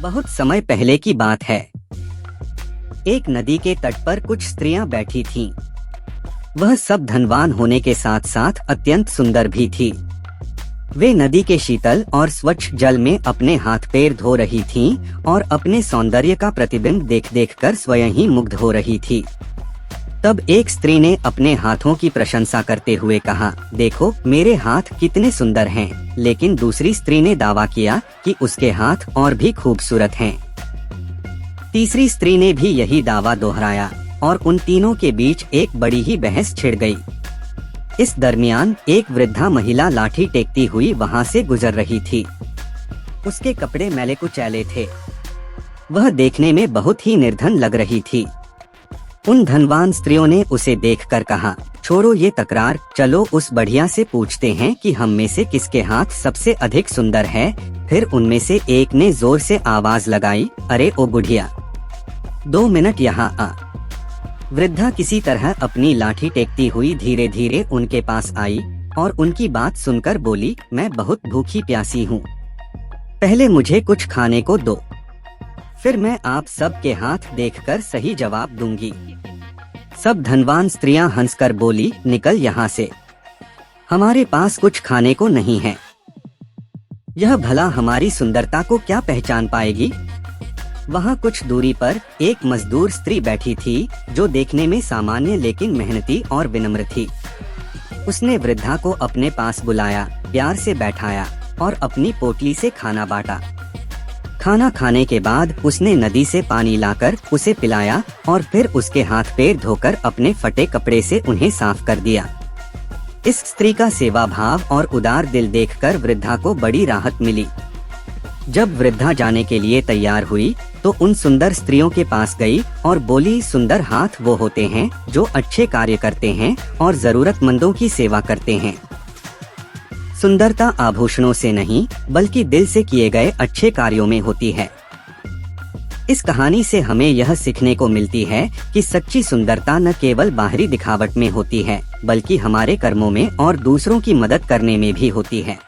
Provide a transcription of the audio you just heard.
बहुत समय पहले की बात है। एक नदी के तट पर कुछ स्त्रियां बैठी थीं। वह सब धनवान होने के साथ साथ अत्यंत सुंदर भी थी। वे नदी के शीतल और स्वच्छ जल में अपने हाथ पैर धो रही थीं और अपने सौंदर्य का प्रतिबिंब देख देख कर स्वयं ही मुग्ध हो रही थी। तब एक स्त्री ने अपने हाथों की प्रशंसा करते हुए कहा, देखो मेरे हाथ कितने सुंदर हैं। लेकिन दूसरी स्त्री ने दावा किया कि उसके हाथ और भी खूबसूरत हैं। तीसरी स्त्री ने भी यही दावा दोहराया और उन तीनों के बीच एक बड़ी ही बहस छिड़ गई। इस दरमियान एक वृद्धा महिला लाठी टेकती हुई वहां से गुजर रही थी। उसके कपड़े मैले कुचैले थे। वह देखने में बहुत ही निर्धन लग रही थी। उन धनवान स्त्रियों ने उसे देखकर कहा, छोड़ो ये तकरार, चलो उस बढ़िया से पूछते हैं कि हम में से किसके हाथ सबसे अधिक सुंदर है। फिर उनमें से एक ने जोर से आवाज लगाई, अरे ओ बुढ़िया, 2 मिनट यहाँ आ। वृद्धा किसी तरह अपनी लाठी टेकती हुई धीरे धीरे उनके पास आई और उनकी बात सुनकर बोली, मैं बहुत भूखी प्यासी हूँ, पहले मुझे कुछ खाने को दो, फिर मैं आप सब के हाथ देखकर सही जवाब दूंगी। सब धनवान स्त्रियां हंसकर बोली, निकल यहाँ से, हमारे पास कुछ खाने को नहीं है। यह भला हमारी सुंदरता को क्या पहचान पाएगी। वहाँ कुछ दूरी पर एक मजदूर स्त्री बैठी थी जो देखने में सामान्य लेकिन मेहनती और विनम्र थी। उसने वृद्धा को अपने पास बुलाया, प्यार से बैठाया और अपनी पोटली से खाना बांटा। खाना खाने के बाद उसने नदी से पानी लाकर उसे पिलाया और फिर उसके हाथ पैर धोकर अपने फटे कपड़े से उन्हें साफ कर दिया। इस स्त्री का सेवा भाव और उदार दिल देखकर वृद्धा को बड़ी राहत मिली। जब वृद्धा जाने के लिए तैयार हुई तो उन सुंदर स्त्रियों के पास गई और बोली, सुंदर हाथ वो होते हैं जो अच्छे कार्य करते हैं और जरूरतमंदों की सेवा करते हैं। सुंदरता आभूषणों से नहीं बल्कि दिल से किए गए अच्छे कार्यों में होती है। इस कहानी से हमें यह सीखने को मिलती है कि सच्ची सुंदरता न केवल बाहरी दिखावट में होती है बल्कि हमारे कर्मों में और दूसरों की मदद करने में भी होती है।